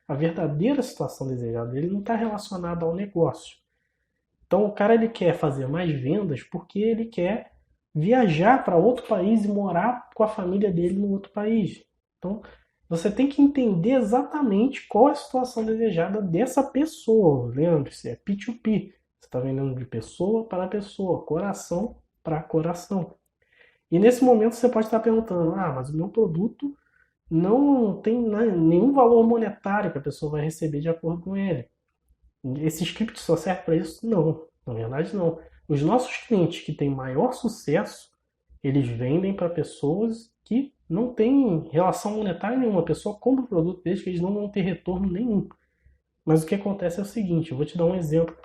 a verdadeira situação desejada dele não está relacionada ao negócio. Então, o cara ele quer fazer mais vendas porque ele quer viajar para outro país e morar com a família dele no outro país. Então, você tem que entender exatamente qual é a situação desejada dessa pessoa. Lembre-se, é P2P. Você está vendendo de pessoa para pessoa, coração para coração. E nesse momento você pode estar perguntando, mas o meu produto não tem nenhum valor monetário que a pessoa vai receber de acordo com ele. Esse script só serve para isso? Não, na verdade não. Os nossos clientes que têm maior sucesso, eles vendem para pessoas que não têm relação monetária nenhuma. A pessoa compra o produto deles que eles não vão ter retorno nenhum. Mas o que acontece é o seguinte, eu vou te dar um exemplo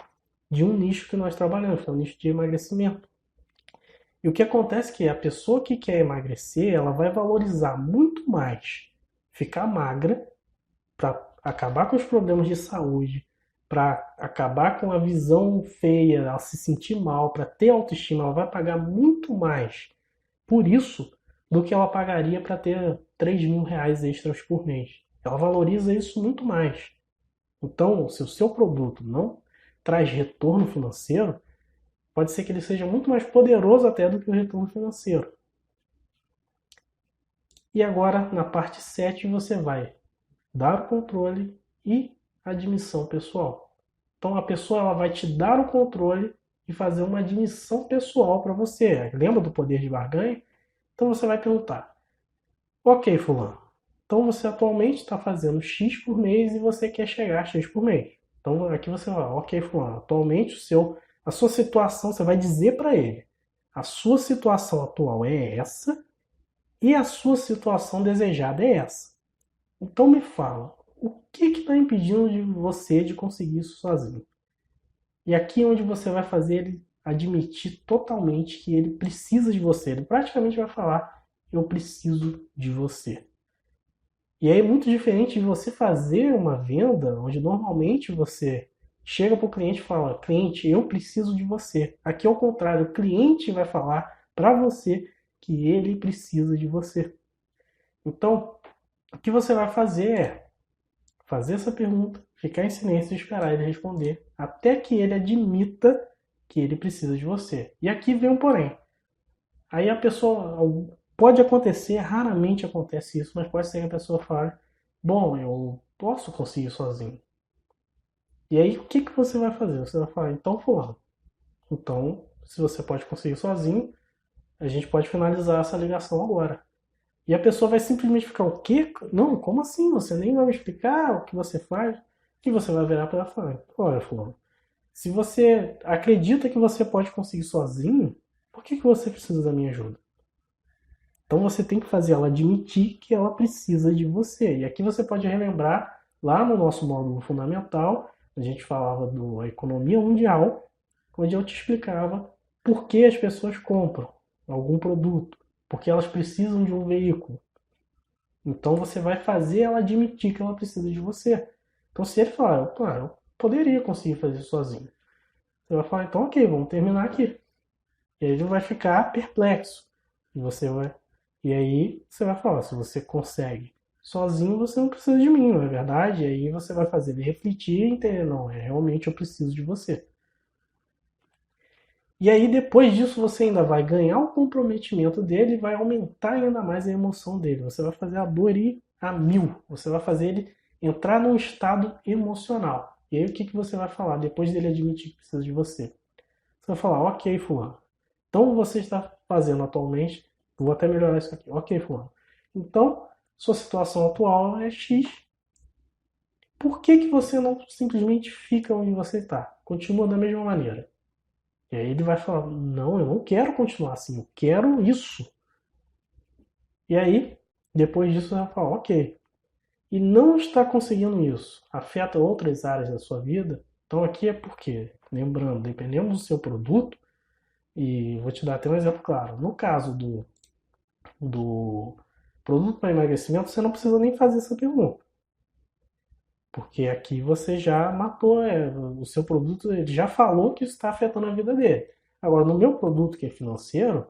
de um nicho que nós trabalhamos, que é o nicho de emagrecimento. E o que acontece é que a pessoa que quer emagrecer, ela vai valorizar muito mais ficar magra para acabar com os problemas de saúde, para acabar com a visão feia, ela se sentir mal, para ter autoestima, ela vai pagar muito mais por isso do que ela pagaria para ter 3.000 reais extras por mês. ela valoriza isso muito mais. Então, se o seu produto não traz retorno financeiro, pode ser que ele seja muito mais poderoso até do que o retorno financeiro. E agora, na parte 7, você vai dar o controle e admissão pessoal. Então, a pessoa ela vai te dar o controle e fazer uma admissão pessoal para você. Lembra do poder de barganha? Então, você vai perguntar: ok, fulano, então você atualmente está fazendo X por mês e você quer chegar a X por mês. Então, aqui você vai: ok, fulano, atualmente a sua situação, você vai dizer para ele: a sua situação atual é essa e a sua situação desejada é essa. Então me fala, o que está impedindo de você de conseguir isso sozinho? E aqui é onde você vai fazer ele admitir totalmente que ele precisa de você. Ele praticamente vai falar: eu preciso de você. E aí é muito diferente de você fazer uma venda, onde normalmente você chega para o cliente e fala: cliente, eu preciso de você. Aqui é o contrário, o cliente vai falar para você que ele precisa de você. Então, o que você vai fazer é fazer essa pergunta, ficar em silêncio e esperar ele responder, até que ele admita que ele precisa de você. E aqui vem um porém. Aí a pessoa, pode acontecer, raramente acontece isso, mas pode ser que a pessoa fale: bom, eu posso conseguir sozinho. E aí o que você vai fazer? Você vai falar: então, fulano, então, se você pode conseguir sozinho, a gente pode finalizar essa ligação agora. E a pessoa vai simplesmente ficar: o quê? Não, como assim? Você nem vai me explicar o que você faz? E você vai virar para ela e falar: olha, fulano, se você acredita que você pode conseguir sozinho, por que você precisa da minha ajuda? Então você tem que fazer ela admitir que ela precisa de você. E aqui você pode relembrar, lá no nosso módulo fundamental, a gente falava da economia mundial, onde eu te explicava por que as pessoas compram algum produto, porque elas precisam de um veículo. Então você vai fazer ela admitir que ela precisa de você. Então se ele falar: eu poderia conseguir fazer isso sozinho, você vai falar: então ok, vamos terminar aqui. E aí ele vai ficar perplexo. E você vai. E aí você vai falar: se você consegue sozinho, você não precisa de mim, não é verdade? E aí você vai fazer ele refletir e entender: não, realmente eu preciso de você. E aí depois disso você ainda vai ganhar o comprometimento dele e vai aumentar ainda mais a emoção dele. Você vai fazer a dor ir a mil. Você vai fazer ele entrar num estado emocional. E aí o que você vai falar depois dele admitir que precisa de você? Você vai falar: ok, fulano, então você está fazendo atualmente, vou até melhorar isso aqui. Ok, fulano, então sua situação atual é X. Por que você não simplesmente fica onde você está? Continua da mesma maneira. E aí ele vai falar: não, eu não quero continuar assim, eu quero isso. E aí, depois disso, você vai falar: ok. E não está conseguindo isso afeta outras áreas da sua vida? Então aqui é porque, lembrando, dependendo do seu produto, e vou te dar até um exemplo claro. No caso do produto para emagrecimento, você não precisa nem fazer essa pergunta. Porque aqui você já matou, o seu produto, ele já falou que isso está afetando a vida dele. Agora, no meu produto que é financeiro,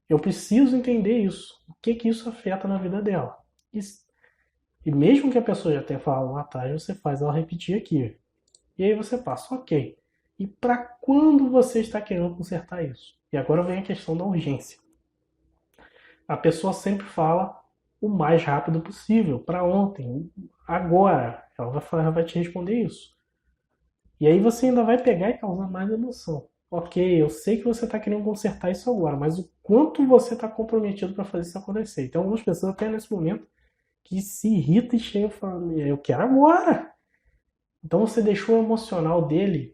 eu preciso entender isso. O que que isso afeta na vida dela. E mesmo que a pessoa já tenha falado lá atrás, você faz ela repetir aqui. E aí você passa: ok. E para quando você está querendo consertar isso? E agora vem a questão da urgência. A pessoa sempre fala o mais rápido possível, para ontem, agora. Ela vai te responder isso. E aí você ainda vai pegar e causar mais emoção. Ok, eu sei que você está querendo consertar isso agora, mas o quanto você está comprometido para fazer isso acontecer? Então, algumas pessoas até nesse momento que se irrita e chega falando: eu quero agora. Então você deixou o emocional dele.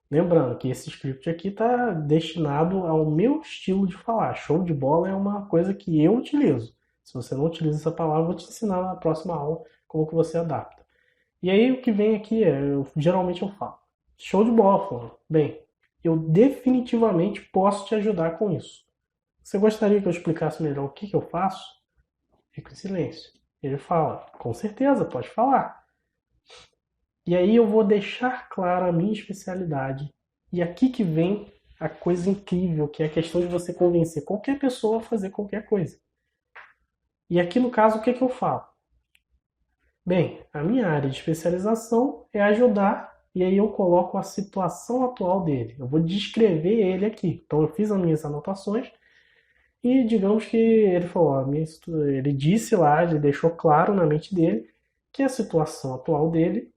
Lembrando que esse script aqui está destinado ao meu estilo de falar. Show de bola é uma coisa que eu utilizo. Se você não utiliza essa palavra, eu vou te ensinar na próxima aula como que você adapta. E aí o que vem aqui geralmente eu falo: show de bola, Fulano. Bem, eu definitivamente posso te ajudar com isso. Você gostaria que eu explicasse melhor o que eu faço? Fica em silêncio. Ele fala: com certeza, pode falar. E aí eu vou deixar claro a minha especialidade. E aqui que vem a coisa incrível, que é a questão de você convencer qualquer pessoa a fazer qualquer coisa. E aqui no caso, o que eu falo? Bem, a minha área de especialização é ajudar, e aí eu coloco a situação atual dele. Eu vou descrever ele aqui. Então eu fiz as minhas anotações e digamos que ele falou, ó, ele disse lá, ele deixou claro na mente dele que a situação atual dele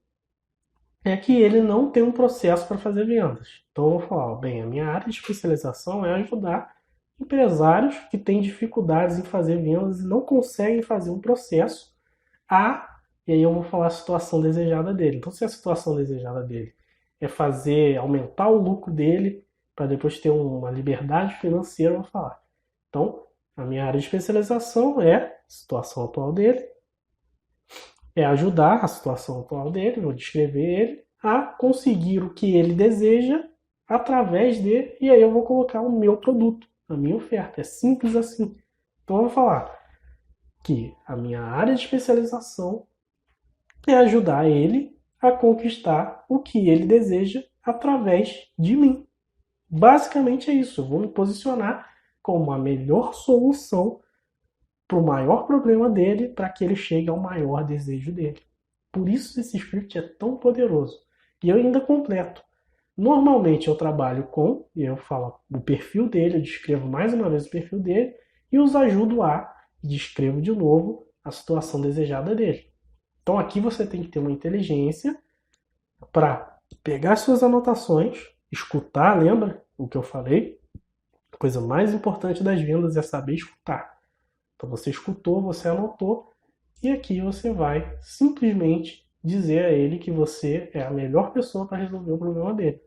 é que ele não tem um processo para fazer vendas. Então eu vou falar, ó, bem, a minha área de especialização é ajudar empresários que têm dificuldades em fazer vendas e não conseguem fazer um processo a, e aí eu vou falar a situação desejada dele. Então, se a situação desejada dele é fazer, aumentar o lucro dele, para depois ter uma liberdade financeira, eu vou falar. Então, a minha área de especialização é a situação atual dele, é ajudar a situação atual dele, vou descrever ele, a conseguir o que ele deseja através dele, e aí eu vou colocar o meu produto, a minha oferta. É simples assim. Então, eu vou falar que a minha área de especialização é ajudar ele a conquistar o que ele deseja através de mim. Basicamente é isso. Eu vou me posicionar como a melhor solução para o maior problema dele, para que ele chegue ao maior desejo dele. Por isso esse script é tão poderoso. E eu ainda completo. Normalmente eu trabalho com, e eu falo o perfil dele, eu descrevo mais uma vez o perfil dele, e os ajudo a, descrevo de novo a situação desejada dele. Então aqui você tem que ter uma inteligência para pegar suas anotações, escutar, lembra o que eu falei? A coisa mais importante das vendas é saber escutar. Então você escutou, você anotou, e aqui você vai simplesmente dizer a ele que você é a melhor pessoa para resolver o problema dele.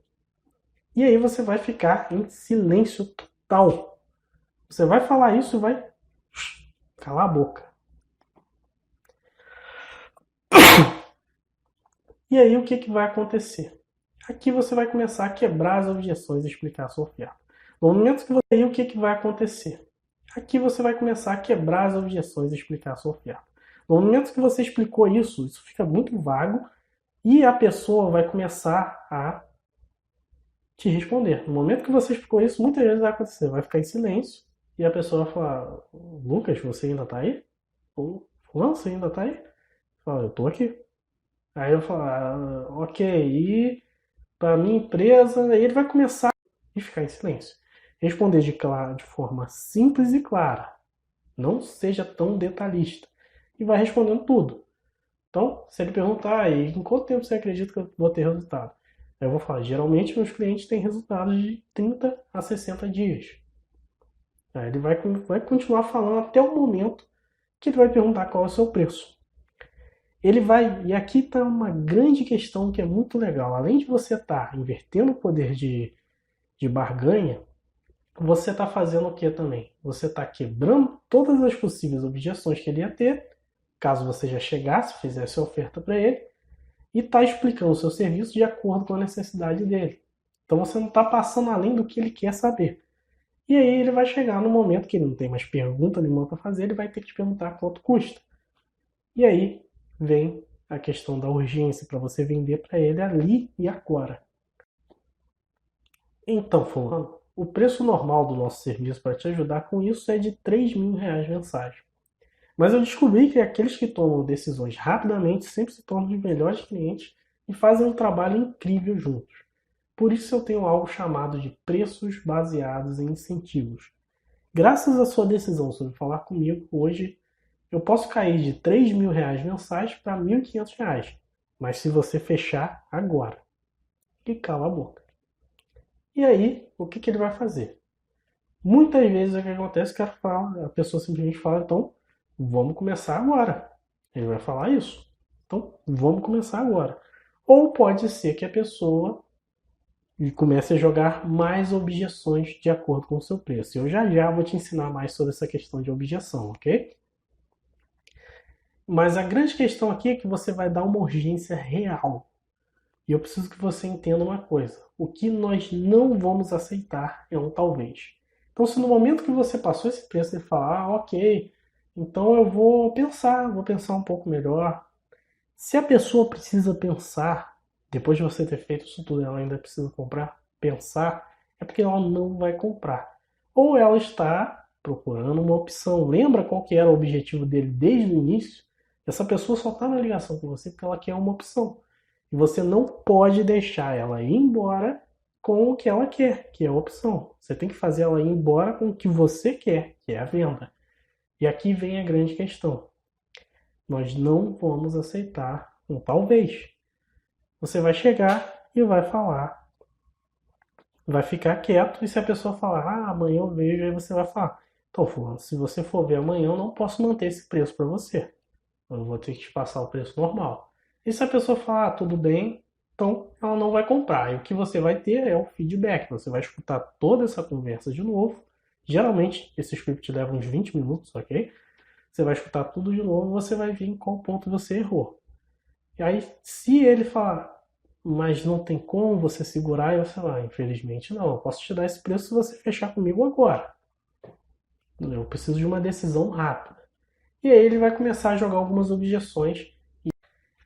E aí você vai ficar em silêncio total. Você vai falar isso e vai calar a boca. E aí o que, que vai acontecer? Aqui você vai começar a quebrar as objeções e explicar a sua oferta. No momento que você aí o que, que vai acontecer? Aqui você vai começar a quebrar as objeções e explicar a sua oferta. No momento que você explicou isso, isso fica muito vago e a pessoa vai começar a te responder. No momento que você explicou isso, muitas vezes vai acontecer, vai ficar em silêncio e a pessoa vai falar: Lucas, você ainda tá aí? Ou Fulano, você ainda tá aí? Fala, eu tô aqui. Aí eu falo, ok, e para minha empresa, aí ele vai começar a ficar em silêncio. Responder de forma simples e clara. Não seja tão detalhista. E vai respondendo tudo. Então, se ele perguntar, em quanto tempo você acredita que eu vou ter resultado? Eu vou falar, geralmente meus clientes têm resultados de 30 a 60 dias. Aí ele vai continuar falando até o momento que ele vai perguntar qual é o seu preço. Ele vai, e aqui está uma grande questão que é muito legal. Além de você estar invertendo o poder de barganha, você está fazendo o que também? Você está quebrando todas as possíveis objeções que ele ia ter, caso você já chegasse, fizesse a oferta para ele, e está explicando o seu serviço de acordo com a necessidade dele. Então você não está passando além do que ele quer saber. E aí ele vai chegar no momento que ele não tem mais pergunta nenhuma para fazer, ele vai ter que te perguntar quanto custa. E aí vem a questão da urgência para você vender para ele ali e agora. Então, fulano, o preço normal do nosso serviço para te ajudar com isso é de R$ 3.000 mensais. Mas eu descobri que aqueles que tomam decisões rapidamente sempre se tornam os melhores clientes e fazem um trabalho incrível juntos. Por isso eu tenho algo chamado de preços baseados em incentivos. Graças à sua decisão sobre falar comigo hoje, eu posso cair de R$ 3.000 mensais para R$ 1.500, mas se você fechar agora. E cala a boca. E aí, o que, que ele vai fazer? Muitas vezes o que acontece é que a pessoa simplesmente fala, então, vamos começar agora. Ele vai falar isso. Então, vamos começar agora. Ou pode ser que a pessoa comece a jogar mais objeções de acordo com o seu preço. Eu já vou te ensinar mais sobre essa questão de objeção, ok? Mas a grande questão aqui é que você vai dar uma urgência real. E eu preciso que você entenda uma coisa. O que nós não vamos aceitar é um talvez. Então, se no momento que você passou esse preço e falar, ok, então eu vou pensar um pouco melhor. Se a pessoa precisa pensar, depois de você ter feito isso tudo, ela ainda precisa pensar, é porque ela não vai comprar. Ou ela está procurando uma opção. Lembra qual que era o objetivo dele desde o início? Essa pessoa só está na ligação com você porque ela quer uma opção. E você não pode deixar ela ir embora com o que ela quer, que é a opção. Você tem que fazer ela ir embora com o que você quer, que é a venda. E aqui vem a grande questão. Nós não vamos aceitar um talvez. Você vai chegar e vai falar, vai ficar quieto, e se a pessoa falar, amanhã eu vejo, aí você vai falar, então, fulano, se você for ver amanhã, eu não posso manter esse preço para você. Eu vou ter que te passar o preço normal. E se a pessoa falar, tudo bem, então ela não vai comprar. E o que você vai ter é o feedback. Você vai escutar toda essa conversa de novo. Geralmente, esse script leva uns 20 minutos, ok? Você vai escutar tudo de novo e você vai ver em qual ponto você errou. E aí, se ele falar, mas não tem como você segurar, eu sei lá, infelizmente não. Eu posso te dar esse preço se você fechar comigo agora. Eu preciso de uma decisão rápida. E aí ele vai começar a jogar algumas objeções.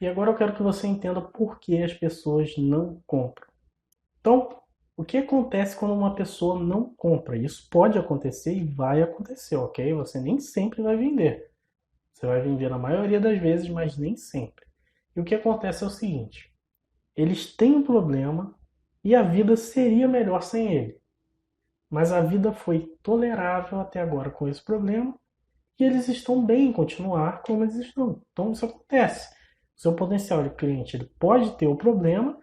E agora eu quero que você entenda por que as pessoas não compram. Então, o que acontece quando uma pessoa não compra? Isso pode acontecer e vai acontecer, ok? Você nem sempre vai vender. Você vai vender na maioria das vezes, mas nem sempre. E o que acontece é o seguinte: eles têm um problema e a vida seria melhor sem ele. Mas a vida foi tolerável até agora com esse problema e eles estão bem em continuar como eles estão. Então isso acontece. O seu potencial de cliente ele pode ter o problema,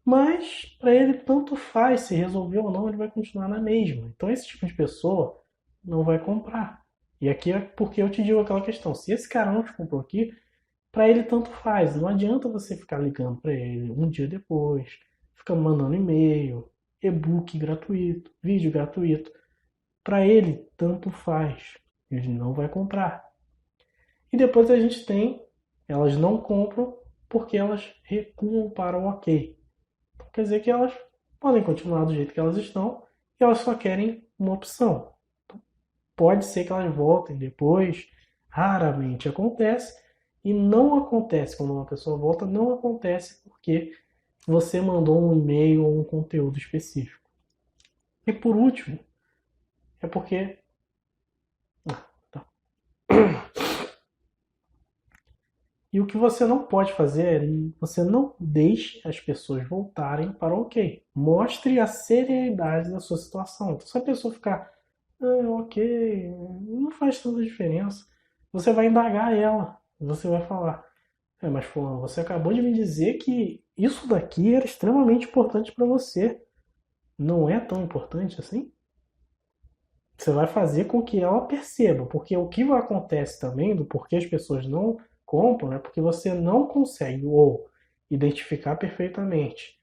mas para ele tanto faz se resolveu ou não, ele vai continuar na mesma. Então esse tipo de pessoa não vai comprar. E aqui é porque eu te digo aquela questão: se esse cara não te comprou aqui, para ele tanto faz. Não adianta você ficar ligando para ele um dia depois, ficar mandando e-mail, e-book gratuito, vídeo gratuito. Para ele tanto faz. Ele não vai comprar. E depois a gente tem, elas não compram porque elas recuam para o ok. Então, quer dizer que elas podem continuar do jeito que elas estão e elas só querem uma opção. Então, pode ser que elas voltem depois, raramente acontece, e não acontece quando uma pessoa volta, não acontece porque você mandou um e-mail ou um conteúdo específico. E por último, é porque. Tá. E o que você não pode fazer é você não deixe as pessoas voltarem para o ok. Mostre a seriedade da sua situação. Então, se a pessoa ficar, ok, não faz tanta diferença, você vai indagar ela. Você vai falar, mas fulano, você acabou de me dizer que isso daqui era extremamente importante para você. Não é tão importante assim? Você vai fazer com que ela perceba, porque o que acontece também, do porquê as pessoas não compram, é porque você não consegue ou identificar perfeitamente,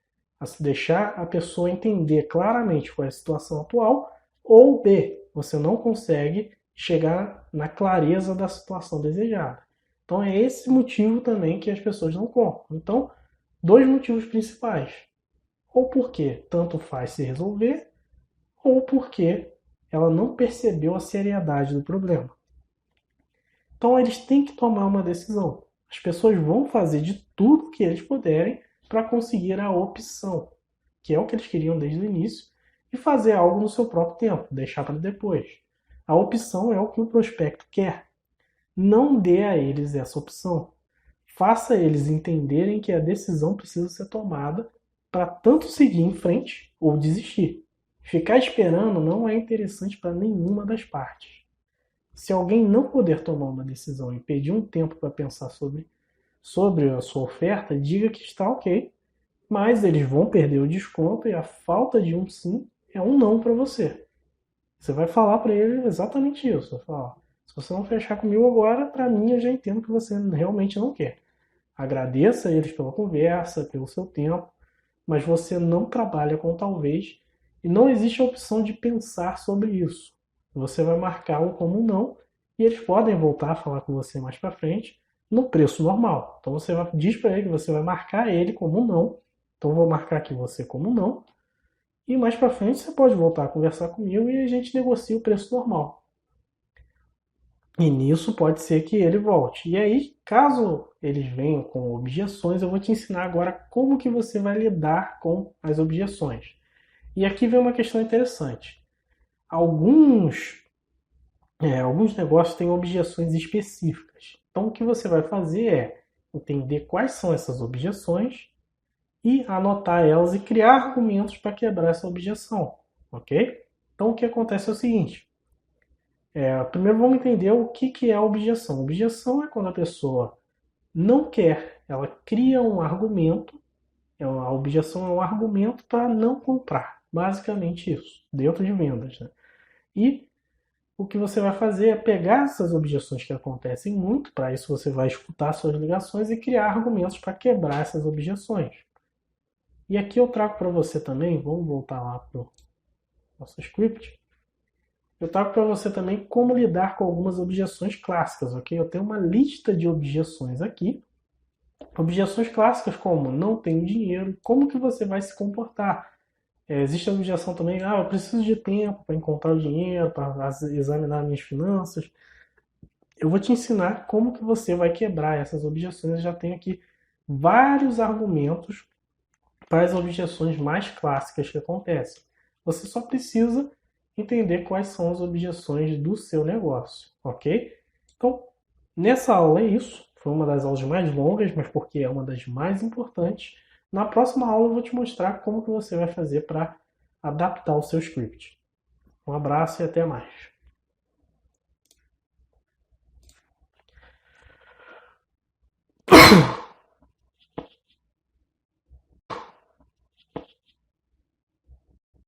deixar a pessoa entender claramente qual é a situação atual, ou B, você não consegue chegar na clareza da situação desejada. Então é esse motivo também que as pessoas não compram. Então, dois motivos principais: ou porque tanto faz se resolver, ou porque ela não percebeu a seriedade do problema. Então eles têm que tomar uma decisão. As pessoas vão fazer de tudo que eles puderem para conseguir a opção, que é o que eles queriam desde o início, e fazer algo no seu próprio tempo, deixar para depois. A opção é o que o prospecto quer. Não dê a eles essa opção. Faça eles entenderem que a decisão precisa ser tomada para tanto seguir em frente ou desistir. Ficar esperando não é interessante para nenhuma das partes. Se alguém não puder tomar uma decisão e pedir um tempo para pensar sobre a sua oferta, diga que está ok, mas eles vão perder o desconto e a falta de um sim é um não para você. Você vai falar para ele exatamente isso. Vai falar, se você não fechar comigo agora, para mim eu já entendo que você realmente não quer. Agradeça a eles pela conversa, pelo seu tempo, mas você não trabalha com talvez e não existe a opção de pensar sobre isso. Você vai marcá-lo como um não e eles podem voltar a falar com você mais para frente no preço normal. Então você diz para ele que você vai marcar ele como um não. Então eu vou marcar aqui você como um não. E mais para frente você pode voltar a conversar comigo e a gente negocia o preço normal. E nisso pode ser que ele volte. E aí, caso eles venham com objeções, eu vou te ensinar agora como que você vai lidar com as objeções. E aqui vem uma questão interessante. Alguns negócios têm objeções específicas. Então, o que você vai fazer é entender quais são essas objeções e anotar elas e criar argumentos para quebrar essa objeção, ok? Então, o que acontece é o seguinte: primeiro vamos entender o que é a objeção. Objeção é quando a pessoa não quer, ela cria um argumento, a objeção é um argumento para não comprar, basicamente isso, dentro de vendas, né? E o que você vai fazer é pegar essas objeções que acontecem muito, para isso você vai escutar suas ligações e criar argumentos para quebrar essas objeções. E aqui eu trago para você também, vamos voltar lá para o nosso script, eu trago para você também como lidar com algumas objeções clássicas, ok? Eu tenho uma lista de objeções aqui. Objeções clássicas como não tenho dinheiro, como que você vai se comportar? Existe a objeção também, eu preciso de tempo para encontrar o dinheiro, para examinar minhas finanças. Eu vou te ensinar como que você vai quebrar essas objeções. Eu já tenho aqui vários argumentos para as objeções mais clássicas que acontecem. Você só precisa entender quais são as objeções do seu negócio, ok? Então, nessa aula é isso. Foi uma das aulas mais longas, mas porque é uma das mais importantes. Na próxima aula eu vou te mostrar como que você vai fazer para adaptar o seu script. Um abraço e até mais.